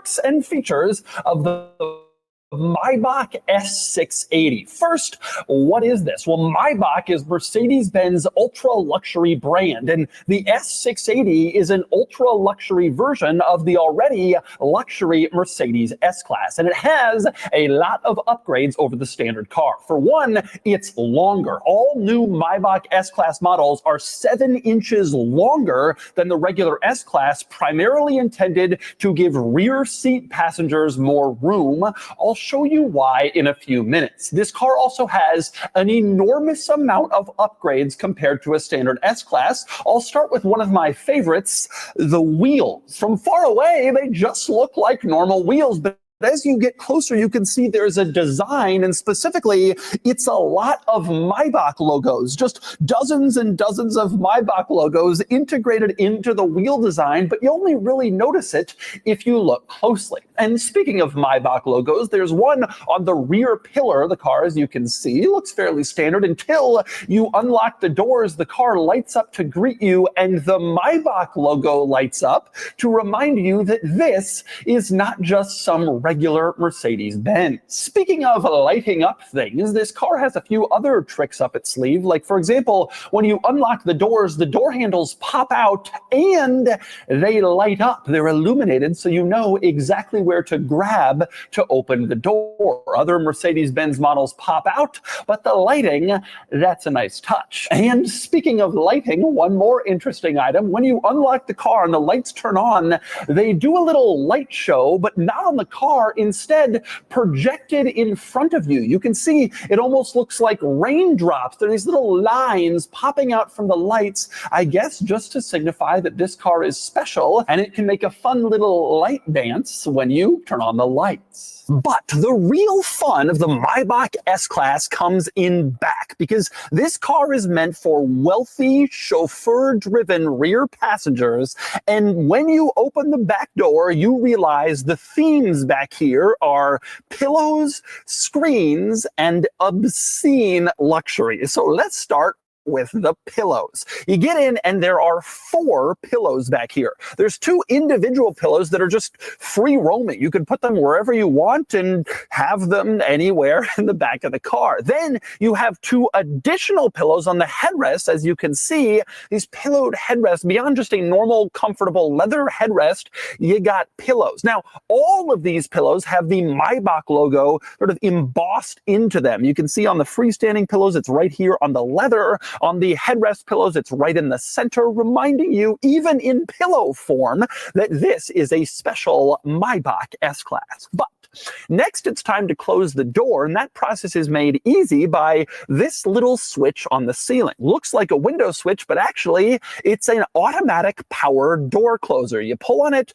perks and features of the Maybach S680. First, what is this? Well, Maybach is Mercedes-Benz ultra-luxury brand, and the S680 is an ultra-luxury version of the already luxury Mercedes S-Class, and it has a lot of upgrades over the standard car. For one, it's longer. All new Maybach S-Class models are 7 inches longer than the regular S-Class, primarily intended to give rear seat passengers more room. I'll show you why in a few minutes. This car also has an enormous amount of upgrades compared to a standard S-Class. I'll start with one of my favorites, the wheels. From far away, they just look like normal wheels, but as you get closer, you can see there's a design, and specifically, it's a lot of Maybach logos, just dozens and dozens of Maybach logos integrated into the wheel design, but you only really notice it if you look closely. And speaking of Maybach logos, there's one on the rear pillar of the car, as you can see. It looks fairly standard until you unlock the doors. The car lights up to greet you, and the Maybach logo lights up to remind you that this is not just some regular Mercedes-Benz. Speaking of lighting up things, this car has a few other tricks up its sleeve. Like, for example, when you unlock the doors, the door handles pop out and they light up. They're illuminated so you know exactly where to grab to open the door. Other Mercedes-Benz models pop out, but the lighting, that's a nice touch. And speaking of lighting, one more interesting item. When you unlock the car and the lights turn on, they do a little light show, but not on the car, instead projected in front of you. You can see it almost looks like raindrops. There are these little lines popping out from the lights, I guess just to signify that this car is special, and it can make a fun little light dance when you turn on the lights. But the real fun of the Maybach S-Class comes in back, because this car is meant for wealthy, chauffeur-driven rear passengers, and when you open the back door, you realize the themes back here are pillows, screens, and obscene luxury. So let's start with the pillows. You get in and there are 4 pillows back here. There's 2 individual pillows that are just free roaming. You can put them wherever you want and have them anywhere in the back of the car. Then you have 2 additional pillows on the headrest. As you can see, these pillowed headrests, beyond just a normal, comfortable leather headrest, you got pillows. Now, all of these pillows have the Maybach logo sort of embossed into them. You can see on the freestanding pillows, it's right here on the leather. On the headrest pillows, it's right in the center, reminding you, even in pillow form, that this is a special Maybach S-Class. But next, it's time to close the door, and that process is made easy by this little switch on the ceiling. Looks like a window switch, but actually, it's an automatic power door closer. You pull on it,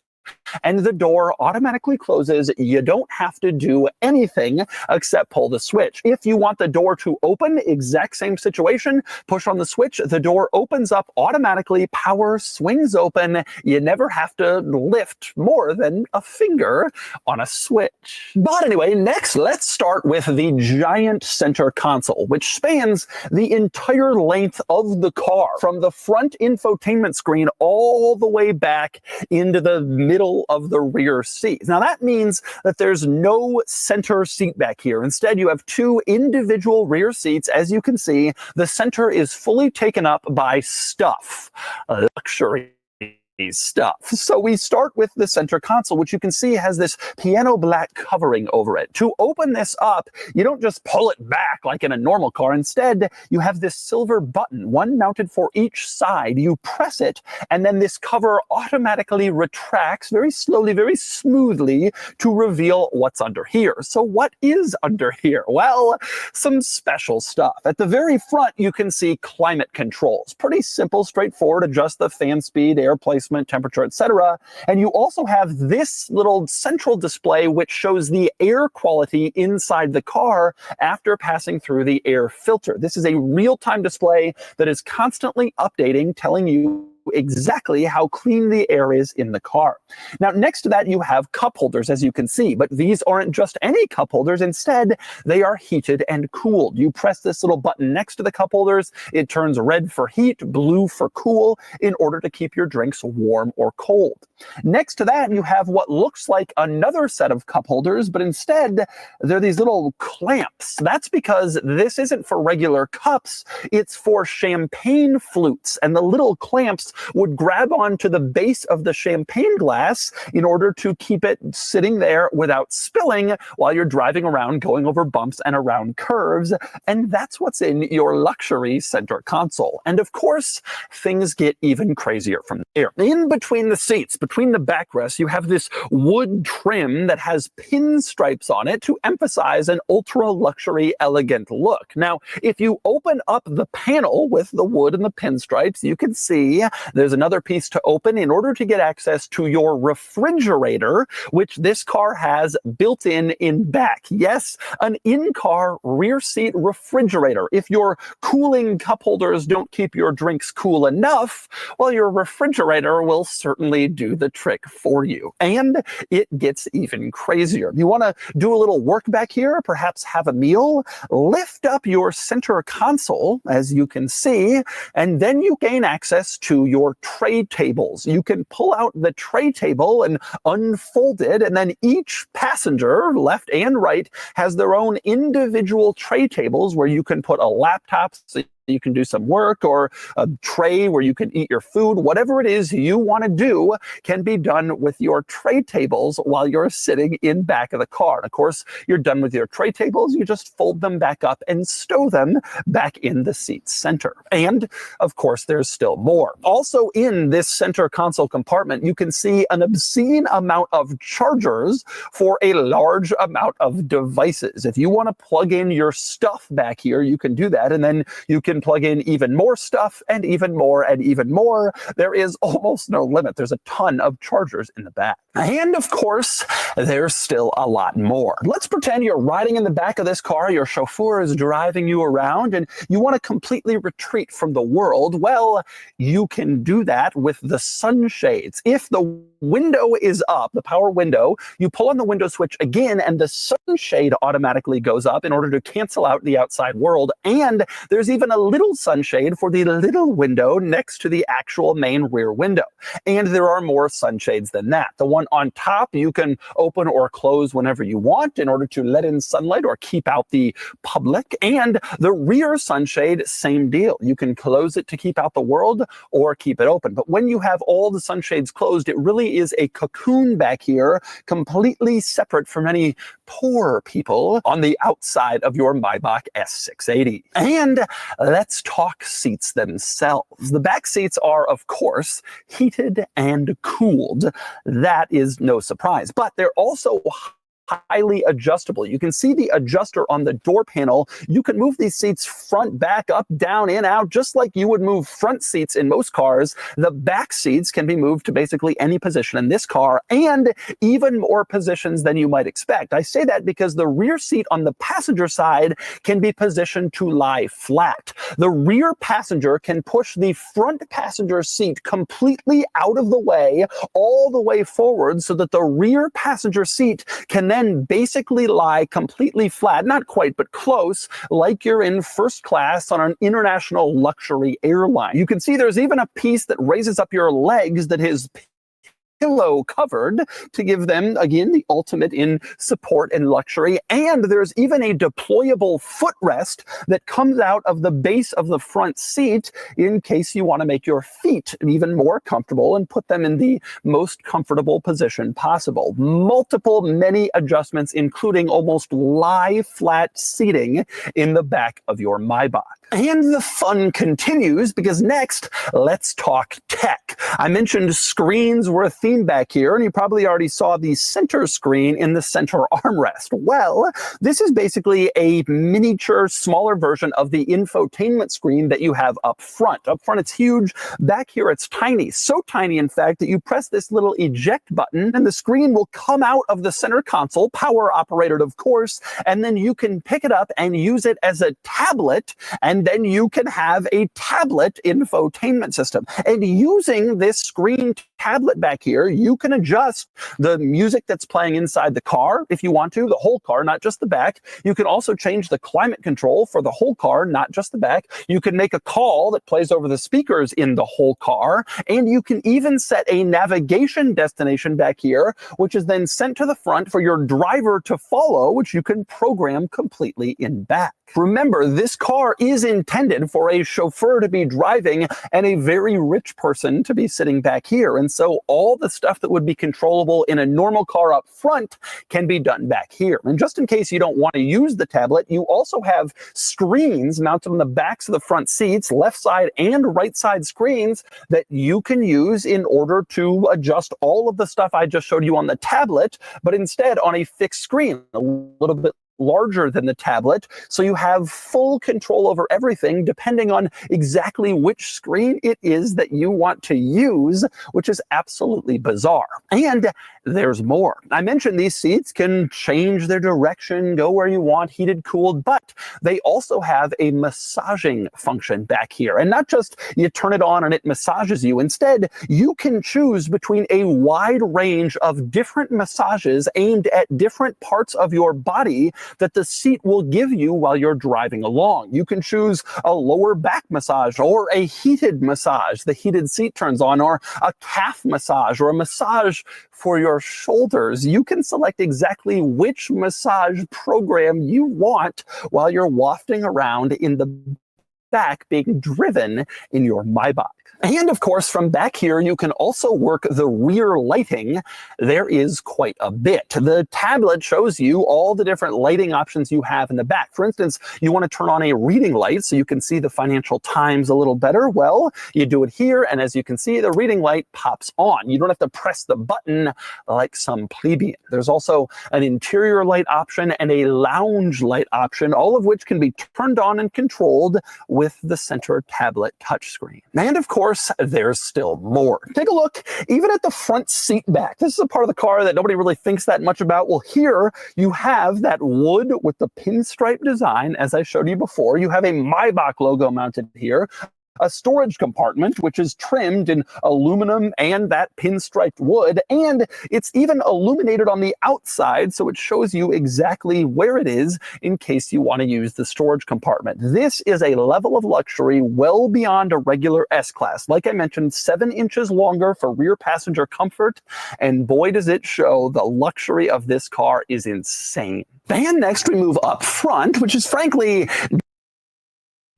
and the door automatically closes. You don't have to do anything except pull the switch. If you want the door to open, exact same situation, push on the switch, the door opens up automatically, power swings open. You never have to lift more than a finger on a switch. But anyway, next, let's start with the giant center console, which spans the entire length of the car, from the front infotainment screen all the way back into the middle of the rear seat. Now that means that there's no center seat back here. Instead, you have 2 individual rear seats. As you can see, the center is fully taken up by stuff, luxury stuff. So we start with the center console, which you can see has this piano black covering over it. To open this up, you don't just pull it back like in a normal car. Instead, you have this silver button, one mounted for each side. You press it, and then this cover automatically retracts very slowly, very smoothly to reveal what's under here. So what is under here? Well, some special stuff. At the very front, you can see climate controls. Pretty simple, straightforward, adjust the fan speed, air placement, temperature, etc. And you also have this little central display which shows the air quality inside the car after passing through the air filter. This is a real-time display that is constantly updating, telling you exactly how clean the air is in the car. Now, next to that, you have cup holders, as you can see, but these aren't just any cup holders. Instead, they are heated and cooled. You press this little button next to the cup holders. It turns red for heat, blue for cool, in order to keep your drinks warm or cold. Next to that, you have what looks like another set of cup holders, but instead, they're these little clamps. That's because this isn't for regular cups, it's for champagne flutes, and the little clamps would grab onto the base of the champagne glass in order to keep it sitting there without spilling while you're driving around, going over bumps and around curves, and that's what's in your luxury center console. And of course, things get even crazier from there. In between the seats, between the backrests, you have this wood trim that has pinstripes on it to emphasize an ultra-luxury, elegant look. Now, if you open up the panel with the wood and the pinstripes, you can see there's another piece to open in order to get access to your refrigerator, which this car has built in back. Yes, an in-car rear seat refrigerator. If your cooling cup holders don't keep your drinks cool enough, well, your refrigerator will certainly do the trick for you. And it gets even crazier. You want to do a little work back here, perhaps have a meal, lift up your center console, as you can see, and then you gain access to your tray tables. You can pull out the tray table and unfold it, and then each passenger, left and right, has their own individual tray tables where you can put a laptop so you can do some work, or a tray where you can eat your food. Whatever it is you want to do can be done with your tray tables while you're sitting in back of the car. And of course, you're done with your tray tables, you just fold them back up and stow them back in the seat center. And of course, there's still more. Also in this center console compartment, you can see an obscene amount of chargers for a large amount of devices. If you want to plug in your stuff back here, you can do that, and then you can plug in even more stuff and even more and even more. There is almost no limit. There's a ton of chargers in the back. And of course, there's still a lot more. Let's pretend you're riding in the back of this car, your chauffeur is driving you around, and you want to completely retreat from the world. Well, you can do that with the sunshades. If the window is up, the power window, you pull on the window switch again, and the sunshade automatically goes up in order to cancel out the outside world. And there's even a little sunshade for the little window next to the actual main rear window. And there are more sunshades than that. The one on top you can open or close whenever you want in order to let in sunlight or keep out the public. And the rear sunshade, same deal. You can close it to keep out the world or keep it open. But when you have all the sunshades closed, it really is a cocoon back here, completely separate from any poor people on the outside of your Maybach S680. And let's talk seats themselves. The back seats are, of course, heated and cooled. That is no surprise, but they're also highly adjustable. You can see the adjuster on the door panel. You can move these seats front, back, up, down, in, out, just like you would move front seats in most cars. The back seats can be moved to basically any position in this car, and even more positions than you might expect. I say that because the rear seat on the passenger side can be positioned to lie flat. The rear passenger can push the front passenger seat completely out of the way, all the way forward, so that the rear passenger seat can then basically lie completely flat, not quite, but close, like you're in first class on an international luxury airline. You can see there's even a piece that raises up your legs that is pillow covered to give them, again, the ultimate in support and luxury. And there's even a deployable footrest that comes out of the base of the front seat in case you want to make your feet even more comfortable and put them in the most comfortable position possible. Many adjustments, including almost lie flat seating in the back of your Maybach. And the fun continues, because next, let's talk tech. I mentioned screens were a theme back here, and you probably already saw the center screen in the center armrest. Well, this is basically a miniature, smaller version of the infotainment screen that you have up front. Up front, it's huge. Back here, it's tiny. So tiny, in fact, that you press this little eject button, and the screen will come out of the center console, power operated, of course, and then you can pick it up and use it as a tablet, and then you can have a tablet infotainment system. And using this screen tablet back here, here, you can adjust the music that's playing inside the car if you want to, the whole car, not just the back. You can also change the climate control for the whole car, not just the back. You can make a call that plays over the speakers in the whole car, and you can even set a navigation destination back here, which is then sent to the front for your driver to follow, which you can program completely in back. Remember, this car is intended for a chauffeur to be driving and a very rich person to be sitting back here. And so all the stuff that would be controllable in a normal car up front can be done back here. And just in case you don't want to use the tablet, you also have screens mounted on the backs of the front seats, left side and right side screens, that you can use in order to adjust all of the stuff I just showed you on the tablet, but instead on a fixed screen, a little bit larger than the tablet, so you have full control over everything depending on exactly which screen it is that you want to use, which is absolutely bizarre. And there's more. I mentioned these seats can change their direction, go where you want, heated, cooled, but they also have a massaging function back here. And not just you turn it on and it massages you. Instead, you can choose between a wide range of different massages aimed at different parts of your body that the seat will give you while you're driving along. You can choose a lower back massage or a heated massage, the heated seat turns on, or a calf massage or a massage for your shoulders. You can select exactly which massage program you want while you're wafting around in the back being driven in your Maybach. And of course, from back here, you can also work the rear lighting. There is quite a bit. The tablet shows you all the different lighting options you have in the back. For instance, you want to turn on a reading light so you can see the Financial Times a little better. Well, you do it here, and as you can see, the reading light pops on. You don't have to press the button like some plebeian. There's also an interior light option and a lounge light option, all of which can be turned on and controlled with the center tablet touchscreen. And of course, there's still more. Take a look even at the front seat back. This is a part of the car that nobody really thinks that much about. Well, here you have that wood with the pinstripe design, as I showed you before. You have a Maybach logo mounted here, a storage compartment, which is trimmed in aluminum and that pinstriped wood, and it's even illuminated on the outside, so it shows you exactly where it is in case you want to use the storage compartment. This is a level of luxury well beyond a regular S-Class. Like I mentioned, 7 inches longer for rear passenger comfort, and boy does it show the luxury of this car is insane. And next we move up front, which is frankly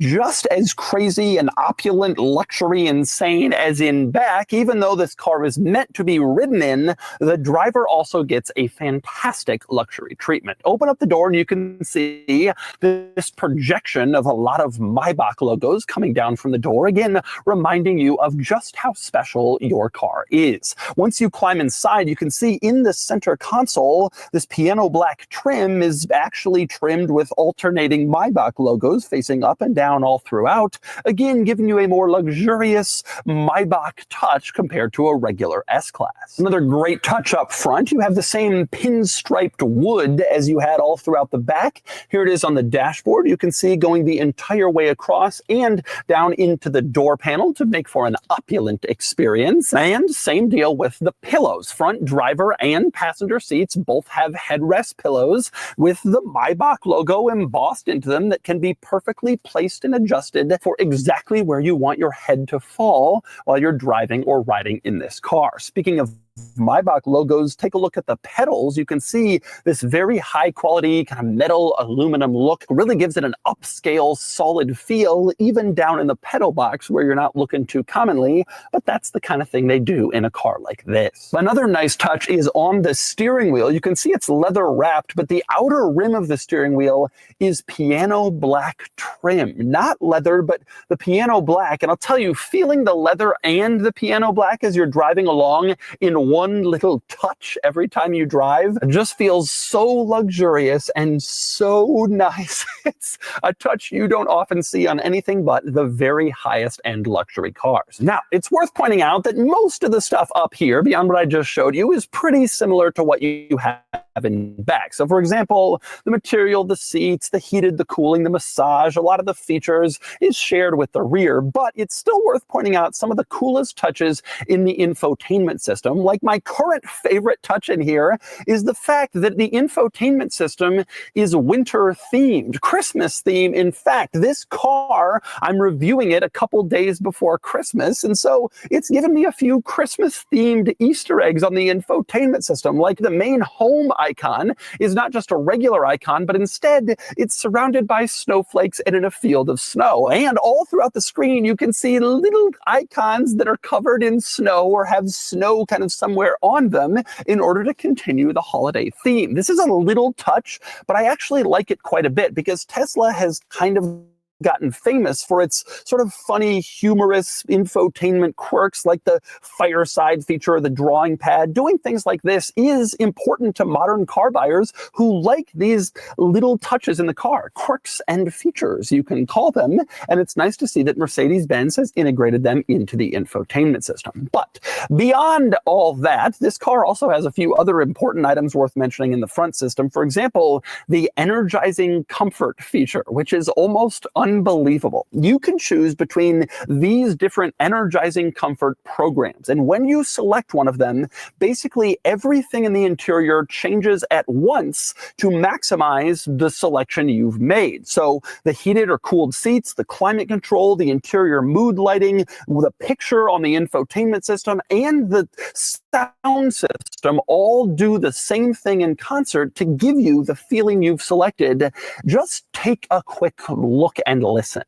just as crazy and opulent, luxury, insane as in back. Even though this car is meant to be ridden in, the driver also gets a fantastic luxury treatment. Open up the door and you can see this projection of a lot of Maybach logos coming down from the door, again, reminding you of just how special your car is. Once you climb inside, you can see in the center console, this piano black trim is actually trimmed with alternating Maybach logos facing up and down all throughout, again giving you a more luxurious Maybach touch compared to a regular S-Class. Another great touch up front, you have the same pinstriped wood as you had all throughout the back. Here it is on the dashboard. You can see going the entire way across and down into the door panel to make for an opulent experience. And same deal with the pillows. Front driver and passenger seats both have headrest pillows with the Maybach logo embossed into them that can be perfectly placed and adjusted for exactly where you want your head to fall while you're driving or riding in this car. Speaking of Maybach logos, take a look at the pedals. You can see this very high quality kind of metal aluminum look really gives it an upscale solid feel even down in the pedal box where you're not looking too commonly, but that's the kind of thing they do in a car like this. Another nice touch is on the steering wheel. You can see it's leather wrapped, but the outer rim of the steering wheel is piano black trim. Not leather, but the piano black. And I'll tell you, feeling the leather and the piano black as you're driving along in one little touch every time you drive just feels so luxurious and so nice. It's a touch you don't often see on anything but the very highest end luxury cars. Now, it's worth pointing out that most of the stuff up here, beyond what I just showed you, is pretty similar to what you have in back. So for example, the material, the seats, the heated, the cooling, the massage, a lot of the features is shared with the rear, but it's still worth pointing out some of the coolest touches in the infotainment system, like like my current favorite touch in here is the fact that the infotainment system is winter themed, Christmas theme. In fact, this car, I'm reviewing it a couple days before Christmas, and so it's given me a few Christmas themed Easter eggs on the infotainment system. Like the main home icon is not just a regular icon, but instead it's surrounded by snowflakes and in a field of snow. And all throughout the screen, you can see little icons that are covered in snow or have snow kind of somewhere on them in order to continue the holiday theme. This is a little touch, but I actually like it quite a bit because Tesla has kind of gotten famous for its sort of funny, humorous infotainment quirks like the fireside feature or the drawing pad. Doing things like this is important to modern car buyers who like these little touches in the car, quirks and features, you can call them. And it's nice to see that Mercedes-Benz has integrated them into the infotainment system. But beyond all that, this car also has a few other important items worth mentioning in the front system. For example, the energizing comfort feature, which is almost unbelievable. You can choose between these different energizing comfort programs. And when you select one of them, basically everything in the interior changes at once to maximize the selection you've made. So the heated or cooled seats, the climate control, the interior mood lighting, the picture on the infotainment system, and the sound system all do the same thing in concert to give you the feeling you've selected. Just take a quick look and listen.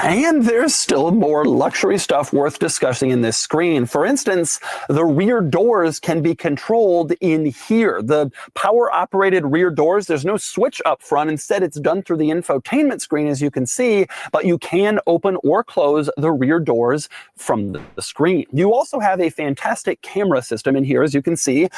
And there's still more luxury stuff worth discussing in this screen. For instance, the rear doors can be controlled in here. The power-operated rear doors, there's no switch up front. Instead, it's done through the infotainment screen, as you can see, but you can open or close the rear doors from the screen. You also have a fantastic camera system in here, as you can see.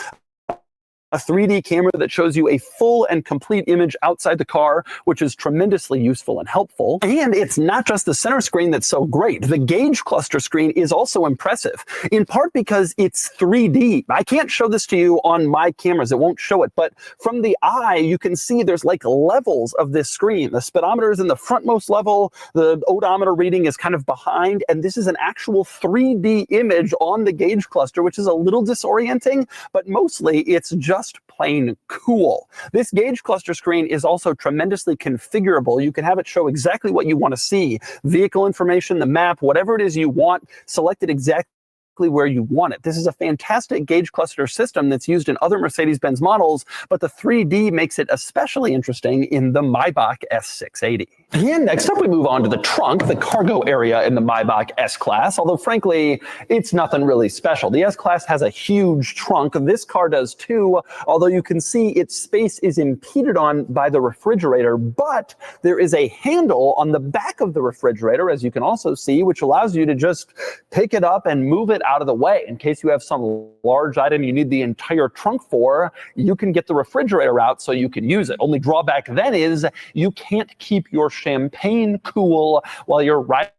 A 3D camera that shows you a full and complete image outside the car, which is tremendously useful and helpful. And it's not just the center screen that's so great. The gauge cluster screen is also impressive, in part because it's 3D. I can't show this to you on my cameras. It won't show it. But from the eye, you can see there's like levels of this screen. The speedometer is in the frontmost level. The odometer reading is kind of behind. And this is an actual 3D image on the gauge cluster, which is a little disorienting, but mostly it's just plain cool. This gauge cluster screen is also tremendously configurable. You can have it show exactly what you want to see. Vehicle information, the map, whatever it is you want, select it exactly where you want it. This is a fantastic gauge cluster system that's used in other Mercedes-Benz models, but the 3D makes it especially interesting in the Maybach S680. And next up, we move on to the trunk, the cargo area in the Maybach S-Class, although frankly, it's nothing really special. The S-Class has a huge trunk. This car does too, although you can see its space is impeded on by the refrigerator, but there is a handle on the back of the refrigerator, as you can also see, which allows you to just pick it up and move it out of the way. In case you have some large item you need the entire trunk for, you can get the refrigerator out so you can use it. Only drawback then is you can't keep your champagne cool while you're riding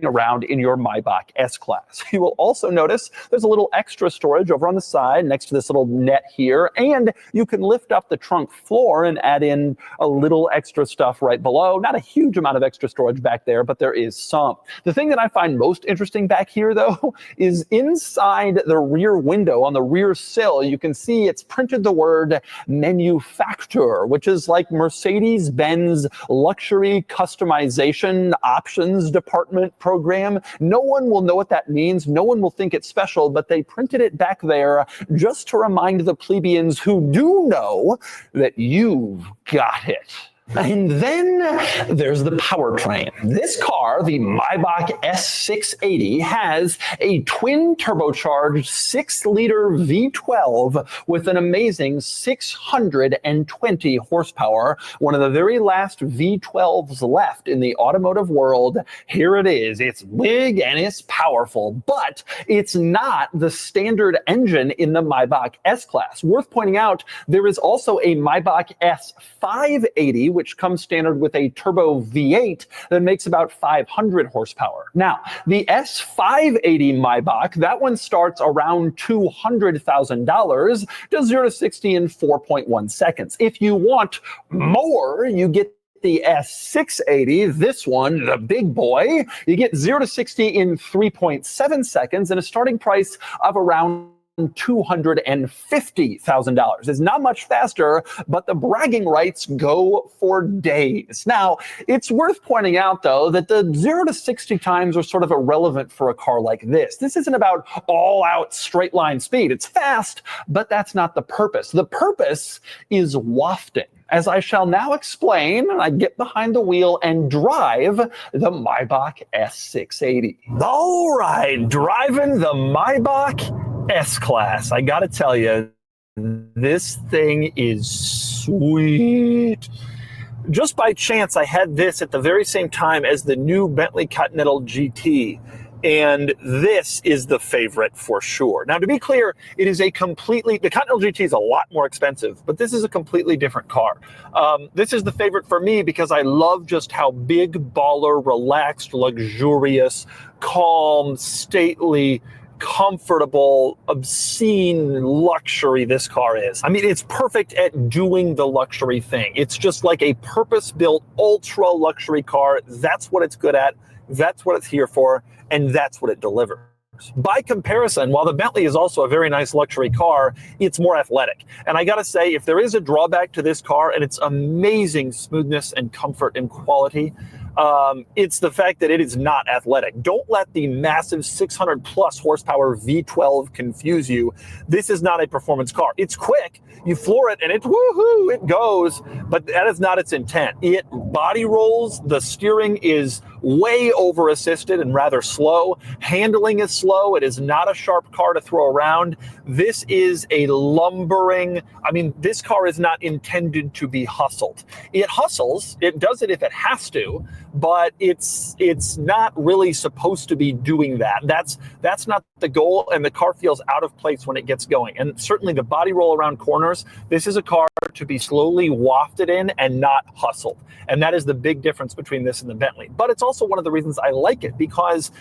around in your Maybach S-Class. You will also notice there's a little extra storage over on the side next to this little net here, and you can lift up the trunk floor and add in a little extra stuff right below. Not a huge amount of extra storage back there, but there is some. The thing that I find most interesting back here, though, is inside the rear window on the rear sill, you can see it's printed the word manufacturer, which is like Mercedes-Benz luxury customization options department program. No one will know what that means. No one will think it's special, but they printed it back there just to remind the plebeians who do know that you've got it. And then there's the powertrain. This car, the Maybach S680, has a twin turbocharged 6-liter V12 with an amazing 620 horsepower, one of the very last V12s left in the automotive world. Here it is. It's big and it's powerful, but it's not the standard engine in the Maybach S-Class. Worth pointing out, there is also a Maybach S580, which comes standard with a turbo V8 that makes about 500 horsepower. Now, the S580 Maybach, that one starts around $200,000, does 0 to 60 in 4.1 seconds. If you want more, you get the S680, this one, the big boy. You get 0 to 60 in 3.7 seconds and a starting price of around $250,000. It's not much faster, but the bragging rights go for days. Now, it's worth pointing out, though, that the 0 to 60 times are sort of irrelevant for a car like this. This isn't about all-out straight-line speed. It's fast, but that's not the purpose. The purpose is wafting, as I shall now explain, and I get behind the wheel and drive the Maybach S680. All right, driving the Maybach S-Class. I gotta tell you, this thing is sweet. Just by chance, I had this at the very same time as the new Bentley Continental GT. And this is the favorite for sure. Now, to be clear, it is the Continental GT is a lot more expensive, but this is a completely different car. This is the favorite for me because I love just how big, baller, relaxed, luxurious, calm, stately, comfortable, obscene luxury this car is. I mean, it's perfect at doing the luxury thing. It's just like a purpose-built, ultra luxury car. That's what it's good at. That's what it's here for. And that's what it delivers. By comparison, while the Bentley is also a very nice luxury car, it's more athletic. And I gotta say, if there is a drawback to this car and its amazing smoothness and comfort and quality, it's the fact that it is not athletic. Don't let the massive 600 plus horsepower V12 confuse you. This is not a performance car. It's quick. You floor it and it's woohoo, it goes, but that is not its intent. It body rolls. The steering is way over assisted and rather slow. Handling is slow. It is not a sharp car to throw around. This is a lumbering, this car is not intended to be hustled. It hustles, it does it if it has to, but it's not really supposed to be doing that. That's not the goal, and the car feels out of place when it gets going. And certainly the body roll around corners, this is a car to be slowly wafted in and not hustled. And that is the big difference between this and the Bentley. But it's also one of the reasons I like it, because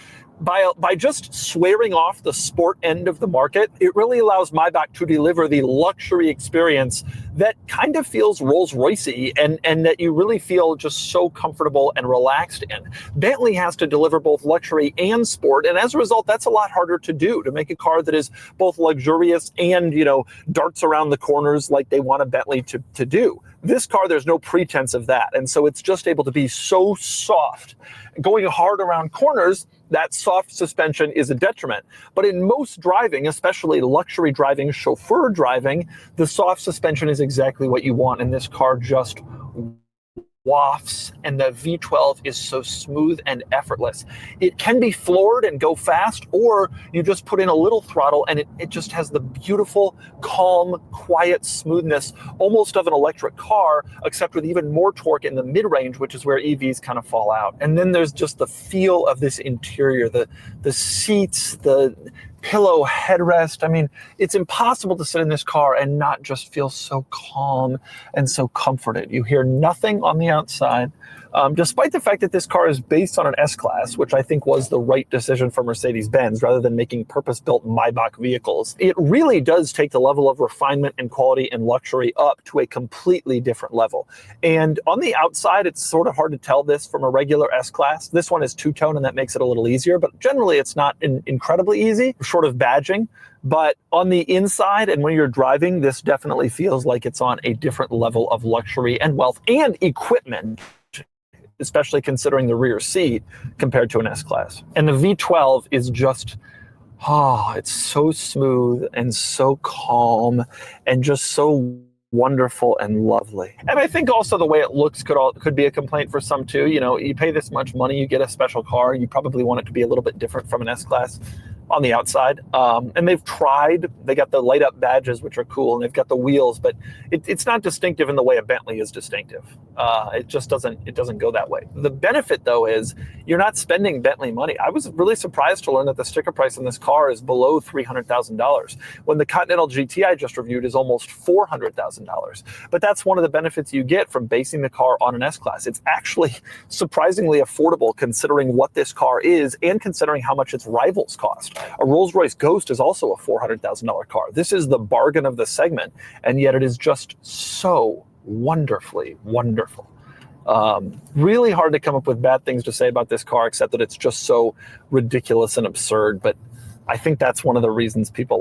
by just swearing off the sport end of the market, it really allows Maybach to deliver the luxury experience that kind of feels Rolls-Royce-y and that you really feel just so comfortable and relaxed in. Bentley has to deliver both luxury and sport, and as a result, that's a lot harder to do, to make a car that is both luxurious and, darts around the corners like they want a Bentley to do. This car, there's no pretense of that, and so it's just able to be so soft. Going hard around corners, that soft suspension is a detriment. But in most driving, especially luxury driving, chauffeur driving, the soft suspension is exactly what you want, and this car just wafts, and the V12 is so smooth and effortless. It can be floored and go fast, or you just put in a little throttle and it just has the beautiful, calm, quiet smoothness, almost of an electric car, except with even more torque in the mid-range, which is where EVs kind of fall out. And then there's just the feel of this interior, the seats, the pillow headrest. It's impossible to sit in this car and not just feel so calm and so comforted. You hear nothing on the outside, despite the fact that this car is based on an S-Class, which I think was the right decision for Mercedes-Benz rather than making purpose-built Maybach vehicles. It really does take the level of refinement and quality and luxury up to a completely different level. And on the outside, it's sort of hard to tell this from a regular S-Class. This one is two-tone, and that makes it a little easier, but generally it's not incredibly easy, short of badging. But on the inside, and when you're driving, this definitely feels like it's on a different level of luxury and wealth and equipment, especially considering the rear seat compared to an S-Class. And the V12 is just, it's so smooth and so calm and just so wonderful and lovely. And I think also the way it looks could be a complaint for some too. You pay this much money, you get a special car, you probably want it to be a little bit different from an S-Class. on the outside. And they've tried, they got the light up badges, which are cool, and they've got the wheels, but it's not distinctive in the way a Bentley is distinctive. It just doesn't go that way. The benefit though is you're not spending Bentley money. I was really surprised to learn that the sticker price on this car is below $300,000 when the Continental GT I just reviewed is almost $400,000. But that's one of the benefits you get from basing the car on an S-Class. It's actually surprisingly affordable considering what this car is and considering how much its rivals cost. A Rolls-Royce Ghost is also a $400,000 car. This is the bargain of the segment, and yet it is just so wonderfully wonderful. Really hard to come up with bad things to say about this car, except that it's just so ridiculous and absurd. But I think that's one of the reasons people like